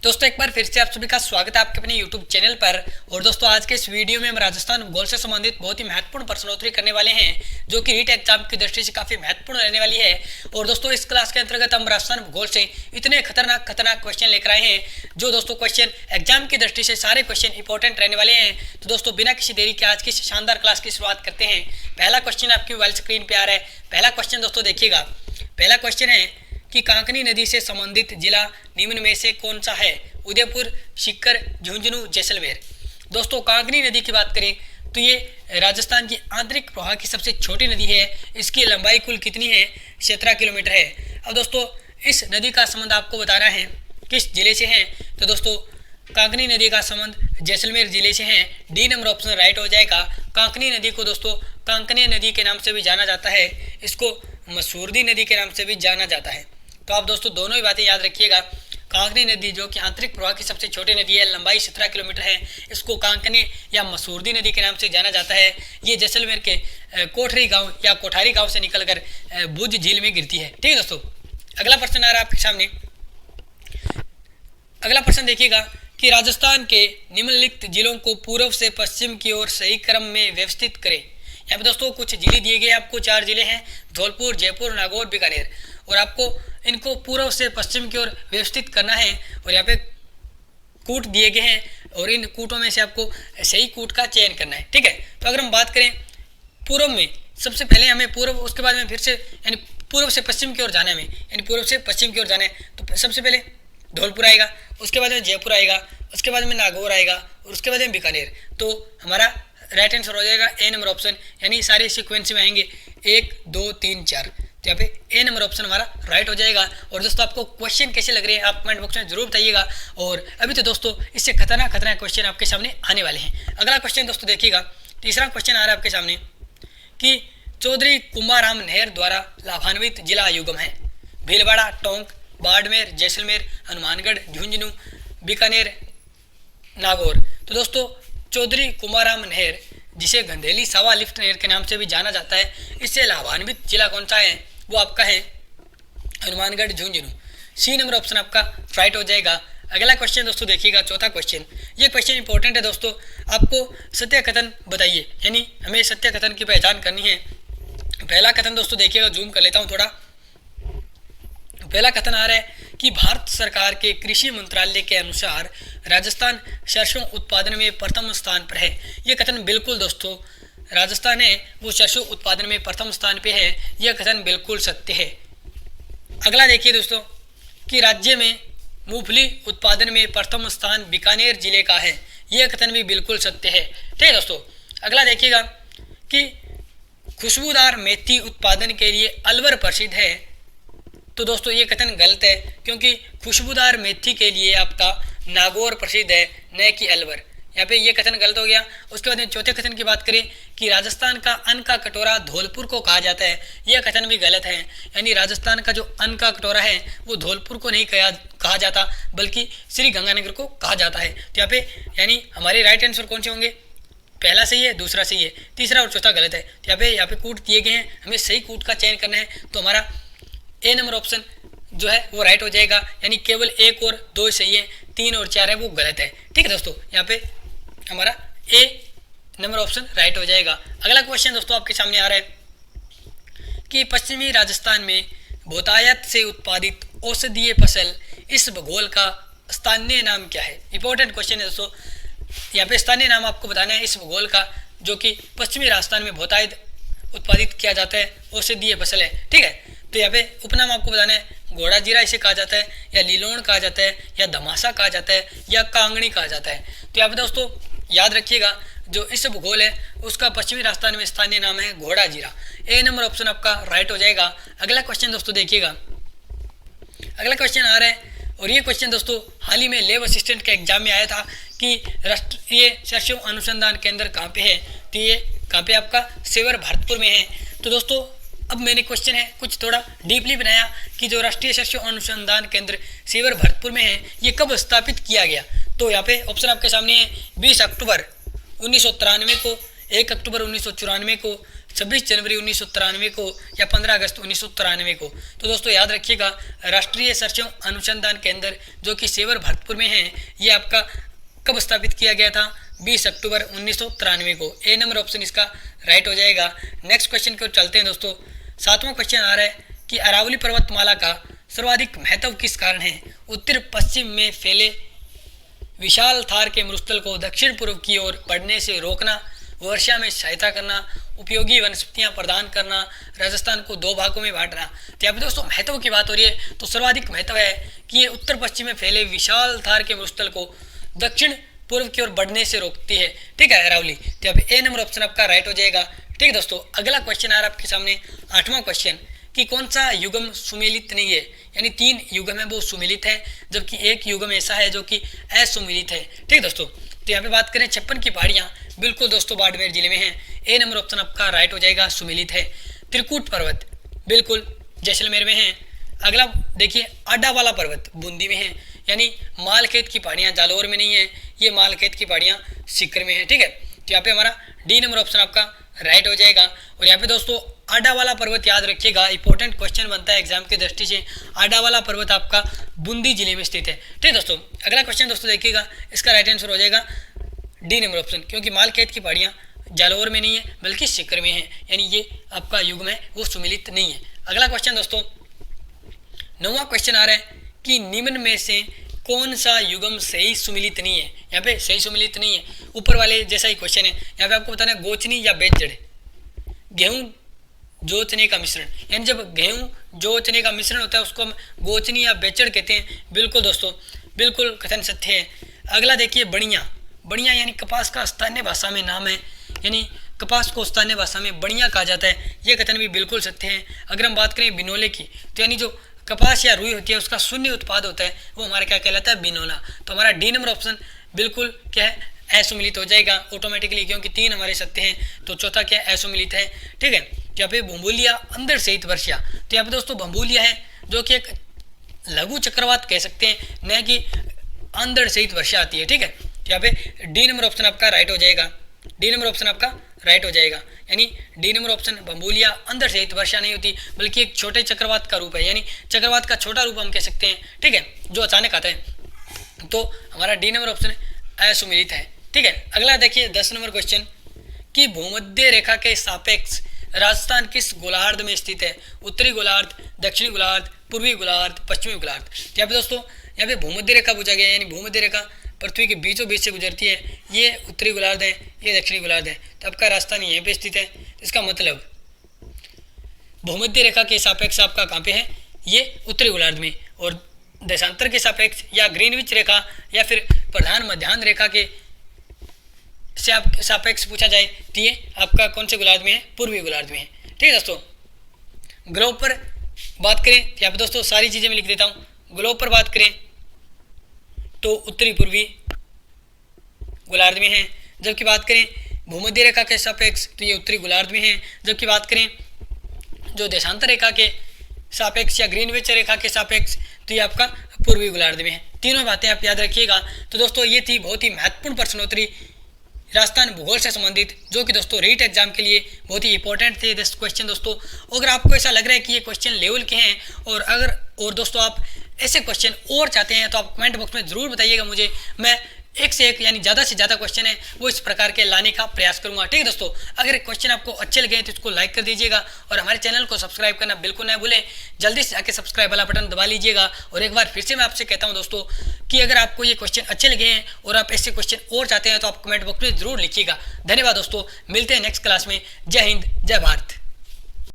दोस्तों एक बार फिर से आप सभी का स्वागत है आपके अपने YouTube चैनल पर। और दोस्तों आज के इस वीडियो में हम राजस्थान भूगोल से संबंधित बहुत ही महत्वपूर्ण प्रश्नोत्तरी करने वाले हैं, जो कि रीट एग्जाम की दृष्टि से काफी महत्वपूर्ण रहने वाली है। और दोस्तों इस क्लास के अंतर्गत हम राजस्थान भूगोल से इतने खतरनाक क्वेश्चन लेकर आए हैं, जो दोस्तों क्वेश्चन एग्जाम की दृष्टि से सारे क्वेश्चन इंपॉर्टेंट रहने वाले हैं। तो दोस्तों बिना किसी देरी के आज की शानदार क्लास की शुरुआत करते हैं। पहला क्वेश्चन आपकी मोबाइल स्क्रीन पे आ रहा है। पहला क्वेश्चन दोस्तों देखिएगा। पहला क्वेश्चन है कि कांकनी नदी से संबंधित जिला निम्न में से कौन सा है? उदयपुर, सीकर, झुंझुनू, जैसलमेर। दोस्तों कांकनी नदी की बात करें तो ये राजस्थान की आंतरिक प्रवाह की सबसे छोटी नदी है। इसकी लंबाई कुल कितनी है? 17 किलोमीटर है। अब दोस्तों इस नदी का संबंध आपको बताना है किस जिले से है, तो दोस्तों कांकनी नदी का संबंध जैसलमेर जिले से है। डी नंबर ऑप्शन राइट हो जाएगा। कांकनी नदी को दोस्तों कांकनी नदी के नाम से भी जाना जाता है, इसको मसूरदी नदी के नाम से भी जाना जाता है। तो आप दोस्तों दोनों ही बातें याद रखिएगा। कांकनी नदी जो कि आंतरिक प्रवाह की सबसे छोटी नदी है, लंबाई 17 किलोमीटर है, इसको कांकनी या मसूरदी नदी के नाम से जाना जाता है। ये जैसलमेर के कोठरी गांव या कोठारी गांव से निकलकर भुज झील में गिरती है। ठीक है दोस्तों, अगला प्रश्न आ रहा है आपके सामने। अगला प्रश्न देखिएगा कि राजस्थान के निम्नलिखित जिलों को पूर्व से पश्चिम की ओर सही क्रम में व्यवस्थित करें। यहाँ पे दोस्तों कुछ जिले दिए गए, आपको 4 जिले हैं, धौलपुर, जयपुर, नागौर, बीकानेर, और आपको इनको पूर्व से पश्चिम की ओर व्यवस्थित करना है। और यहाँ पे कूट दिए गए हैं और इन कूटों में से आपको सही कूट का चयन करना है। ठीक है, तो अगर हम बात करें पूर्व में, सबसे पहले हमें पूर्व, उसके बाद में फिर से यानी पूर्व से पश्चिम की ओर जाना है हमें, यानी पूर्व से पश्चिम की ओर जाना है। तो सबसे पहले धौलपुर आएगा, उसके बाद में जयपुर आएगा, उसके बाद में नागौर आएगा और उसके बाद में बीकानेर। तो हमारा राइट आंसर हो जाएगा ए नंबर ऑप्शन, यानी सारे सीक्वेंस में आएंगे 1 2 3 4। तो यहाँ पे ए नंबर ऑप्शन हमारा राइट हो जाएगा। और दोस्तों आपको क्वेश्चन कैसे लग रहे हैं आप कमेंट बॉक्स में जरूर बताइएगा। और अभी तो दोस्तों इससे खतरनाक क्वेश्चन आपके सामने आने वाले हैं। अगला क्वेश्चन दोस्तों देखिएगा। तीसरा क्वेश्चन आ रहा है आपके सामने कि चौधरी कुमाराम नहर द्वारा लाभान्वित जिला युगम है। भीलवाड़ा, टोंक, बाड़मेर, जैसलमेर, हनुमानगढ़, झुंझुनू, बीकानेर, नागौर। तो दोस्तों चौधरी कुमाराम नहर, जिसे गंधेली सावा लिफ्ट नहर के नाम से भी जाना जाता है, इससे लाभान्वित जिला कौन सा है? वो आपका है Hanumangarh, Jhunjhunu. C number option आपका राइट हो जाएगा। अगला क्वेश्चन दोस्तों देखिएगा, चौथा क्वेश्चन। ये क्वेश्चन इंपॉर्टेंट है दोस्तों। आपको सत्य कथन बताइए, यानी हमें सत्य कथन की पहचान करनी है। पहला कथन दोस्तों देखिएगा, जूम कर लेता हूँ थोड़ा। पहला कथन आ रहा है कि भारत सरकार के कृषि मंत्रालय के अनुसार राजस्थान सरसों उत्पादन में प्रथम स्थान पर है। यह कथन बिल्कुल दोस्तों, राजस्थान है वो सरसों उत्पादन में प्रथम स्थान पे है, यह कथन बिल्कुल सत्य है। अगला देखिए दोस्तों कि राज्य में मूंगफली उत्पादन में प्रथम स्थान बीकानेर जिले का है, यह कथन भी बिल्कुल सत्य है। ठीक है दोस्तों, अगला देखिएगा कि खुशबूदार मेथी उत्पादन के लिए अलवर प्रसिद्ध है। तो दोस्तों ये कथन गलत है, क्योंकि खुशबूदार मेथी के लिए आपका नागौर प्रसिद्ध है, न कि अलवर। यहाँ पे ये कथन गलत हो गया। उसके बाद में चौथे कथन की बात करें कि राजस्थान का अन्न का कटोरा धौलपुर को कहा जाता है, यह कथन भी गलत है। यानी राजस्थान का जो अन्न का कटोरा है वो धौलपुर को नहीं कहा जाता, बल्कि श्री गंगानगर को कहा जाता है। तो यहाँ पे यानी हमारे राइट आंसर कौन से होंगे? पहला सही है, दूसरा सही है, तीसरा और चौथा गलत है। तो यहाँ पे कूट दिए गए हैं, हमें सही कूट का चयन करना है। तो हमारा ए नंबर ऑप्शन जो है वो राइट हो जाएगा, यानी केवल 1 और 2 सही है, 3 और 4 है वो गलत है। ठीक है दोस्तों, यहाँ पे हमारा ए नंबर ऑप्शन राइट हो जाएगा। अगला क्वेश्चन दोस्तों आपके सामने आ रहा है कि पश्चिमी राजस्थान में बहुतायत से उत्पादित औषधीय फसल इस भूगोल का स्थानीय नाम क्या है? इंपॉर्टेंट क्वेश्चन है दोस्तों। यहाँ पे स्थानीय नाम आपको बताना है इस भूगोल का, जो कि पश्चिमी राजस्थान में बहुतायत उत्पादित किया जाता है औषधीय फसल है। ठीक है, तो यहाँ पे उपनाम आपको बताना है। घोड़ा जीरा इसे कहा जाता है, या लीलोण कहा जाता है, या धमासा कहा जाता है, या कांगड़ी कहा जाता है। तो यहाँ पे दोस्तों याद रखिएगा, जो इस भूगोल है उसका पश्चिमी राजस्थान में स्थानीय नाम है घोड़ा जीरा। ए नंबर ऑप्शन आपका राइट हो जाएगा। अगला क्वेश्चन दोस्तों देखिएगा। अगला क्वेश्चन आ रहा है, और ये क्वेश्चन दोस्तों हाल ही में लैब असिस्टेंट के एग्जाम में आया था कि राष्ट्रीय सरसों अनुसंधान केंद्र कहाँ पे है? तो ये कहाँ पे आपका सेवर भरतपुर में है। तो दोस्तों अब मैंने क्वेश्चन है कुछ थोड़ा डीपली बनाया कि जो राष्ट्रीय सरसों अनुसंधान केंद्र सेवर भरतपुर में है, ये कब स्थापित किया गया? तो यहाँ पे ऑप्शन आपके सामने है 20 अक्टूबर 1993 को, 1 अक्टूबर 1994 को, 26 जनवरी 1993 को या 15 अगस्त 1993 को। तो दोस्तों याद रखिएगा, राष्ट्रीय सर्चों अनुसंधान केंद्र जो कि सेवर भरतपुर में है, ये आपका कब स्थापित किया गया था? 20 अक्टूबर 1993 को। ए नंबर ऑप्शन इसका राइट हो जाएगा। नेक्स्ट क्वेश्चन की ओर चलते हैं दोस्तों। 7वां क्वेश्चन आ रहा है कि अरावली पर्वतमाला का सर्वाधिक महत्व किस कारण है? उत्तर पश्चिम में फैले विशाल थार के मरुस्थल को दक्षिण पूर्व की ओर बढ़ने से रोकना, वर्षा में सहायता करना, उपयोगी वनस्पतियां प्रदान करना, राजस्थान को 2 भागों में बांटना। तो यहाँ पे दोस्तों महत्व की बात हो रही है, तो सर्वाधिक महत्व है कि ये उत्तर पश्चिम में फैले विशाल थार के मरुस्थल को दक्षिण पूर्व की ओर बढ़ने से रोकती है। ठीक है अरावली। तो यहाँ पे ए नंबर ऑप्शन आपका राइट हो जाएगा। ठीक है दोस्तों, अगला क्वेश्चन आ रहा है आपके सामने 8वां क्वेश्चन कि कौन सा युगम सुमेलित नहीं है? यानी 3 युगम है वो सुमेलित है, जबकि एक युगम ऐसा है जो कि असुमेलित है। ठीक दोस्तों, तो यहाँ पे बात करें 56 की पहाड़ियाँ, बिल्कुल दोस्तों बाड़मेर जिले में है। ए नंबर ऑप्शन आपका राइट हो जाएगा, सुमेलित है। त्रिकूट पर्वत बिल्कुल जैसलमेर में है। अगला देखिए आडावाला पर्वत बूंदी में है, यानी मालखेत की पहाड़ियाँ जालौर में नहीं है, ये मालखेत की पहाड़ियाँ सीकर में है। ठीक है, तो यहाँ पे हमारा डी नंबर ऑप्शन आपका राइट हो जाएगा। और यहाँ पे दोस्तों आडावाला पर्वत याद रखिएगा, इंपॉर्टेंट क्वेश्चन बनता है एग्जाम की दृष्टि से। आडावाला पर्वत आपका बूंदी जिले में स्थित है। ठीक दोस्तों, अगला क्वेश्चन दोस्तों देखिएगा, इसका राइट आंसर हो जाएगा डी नंबर ऑप्शन, क्योंकि मालखेत की पहाड़ियाँ जालौर में नहीं है बल्कि सीकर में है, यानी ये आपका युग्म है वो सुमेलित नहीं है। अगला क्वेश्चन दोस्तों 9वां क्वेश्चन आ रहा है कि निम्न में से कौन सा युग्म सही सुमेलित नहीं है? यहाँ पे सही सुमेलित नहीं है, ऊपर वाले जैसा ही क्वेश्चन है। यहाँ पे आपको बताना है गोचनी या बेजड़, गेहूं जो चने का मिश्रण, यानी जब गेहूं जो चने का मिश्रण होता है उसको हम गोचनी या बेचड़ कहते हैं। बिल्कुल दोस्तों, बिल्कुल कथन सत्य है। अगला देखिए बढ़िया, बढ़िया यानी कपास का स्थानीय भाषा में नाम है, यानी कपास को स्थानीय भाषा में बढ़िया कहा जाता है, ये कथन भी बिल्कुल सत्य है। अगर हम बात करें बिनोले की, तो यानी जो कपास या रुई होती है उसका शून्य उत्पाद होता है वो हमारा क्या कहलाता है? बिनोला। तो हमारा डी नंबर ऑप्शन बिल्कुल क्या है? असुमेलित हो जाएगा ऑटोमेटिकली, क्योंकि 3 हमारे सत्य हैं। तो चौथा क्या है? असुमेलित है। ठीक है, यहाँ पे भूमूलिया अंदर सहित वर्षा, तो यहाँ पे दोस्तों भूमूलिया है जो कि एक लघु चक्रवात कह सकते हैं, न कि अंदर सहित वर्षा आती है। ठीक है, तो यहाँ पे डी नंबर ऑप्शन आपका राइट हो जाएगा। डी नंबर ऑप्शन आपका राइट हो जाएगा, यानी डी नंबर ऑप्शन भूमूलिया अंदर सहित वर्षा नहीं होती बल्कि एक छोटे चक्रवात का रूप है, यानी चक्रवात का छोटा रूप हम कह सकते हैं। ठीक है, जो अचानक आता है। तो हमारा डी नंबर ऑप्शन असुमेलित है। ठीक है, अगला देखिए 10 नंबर क्वेश्चन कि भूमध्य रेखा के सापेक्ष राजस्थान किस गोलार्ध में स्थित है? उत्तरी गोलार्ध, दक्षिणी गोलार्ध, पूर्वी गोलार्ध, पश्चिमी गोलार्ध। तो यहाँ पे दोस्तों यहाँ पे भूमध्य रेखा पूछा गया है, यानी भूमध्य रेखा पृथ्वी के बीचों बीच से गुजरती है। ये उत्तरी गोलार्ध है, ये दक्षिणी गोलार्ध है। तो आपका राजस्थान यहीं पे स्थित है। इसका मतलब भूमध्य रेखा के सापेक्ष आपका कहाँ पे है? ये उत्तरी गोलार्ध में। और देशांतर के सापेक्ष या ग्रीनविच रेखा या फिर प्रधान मध्याह्न रेखा के से आप सापेक्ष पूछा जाए तो ये आपका कौन से गोलार्ध में है? पूर्वी गोलार्ध में है। ठीक है दोस्तों, ग्लोब पर बात करें तो यहाँ पे दोस्तों सारी चीज़ें मैं लिख देता हूँ। ग्लोब पर बात करें तो उत्तरी पूर्वी गोलार्ध में है, जबकि बात करें भूमध्य रेखा के सापेक्ष तो ये उत्तरी गोलार्ध में है, जबकि बात करें जो देशांतर रेखा के सापेक्ष या ग्रीनविच रेखा के सापेक्ष तो ये आपका पूर्वी गोलार्ध में है। तीनों बातें आप याद रखिएगा। तो दोस्तों ये थी बहुत ही महत्वपूर्ण प्रश्नोत्तरी राजस्थान भूगोल से संबंधित, जो कि दोस्तों रीट एग्जाम के लिए बहुत ही इंपॉर्टेंट थे 10 क्वेश्चन दोस्तों। अगर आपको ऐसा लग रहा है कि ये क्वेश्चन लेवल के हैं और दोस्तों आप ऐसे क्वेश्चन और चाहते हैं तो आप कमेंट बॉक्स में ज़रूर बताइएगा मुझे। मैं एक से एक यानी ज़्यादा से ज़्यादा क्वेश्चन है वो इस प्रकार के लाने का प्रयास करूंगा। ठीक है दोस्तों, अगर क्वेश्चन आपको अच्छे लगे तो इसको लाइक कर दीजिएगा और हमारे चैनल को सब्सक्राइब करना बिल्कुल न भूलें। जल्दी से जाके सब्सक्राइब वाला बटन दबा लीजिएगा। और एक बार फिर से मैं आपसे कहता हूं दोस्तों कि अगर आपको ये क्वेश्चन अच्छे लगे हैं और आप ऐसे क्वेश्चन और चाहते हैं तो आप कमेंट बॉक्स में जरूर लिखिएगा। धन्यवाद दोस्तों, मिलते हैं नेक्स्ट क्लास में। जय हिंद, जय भारत।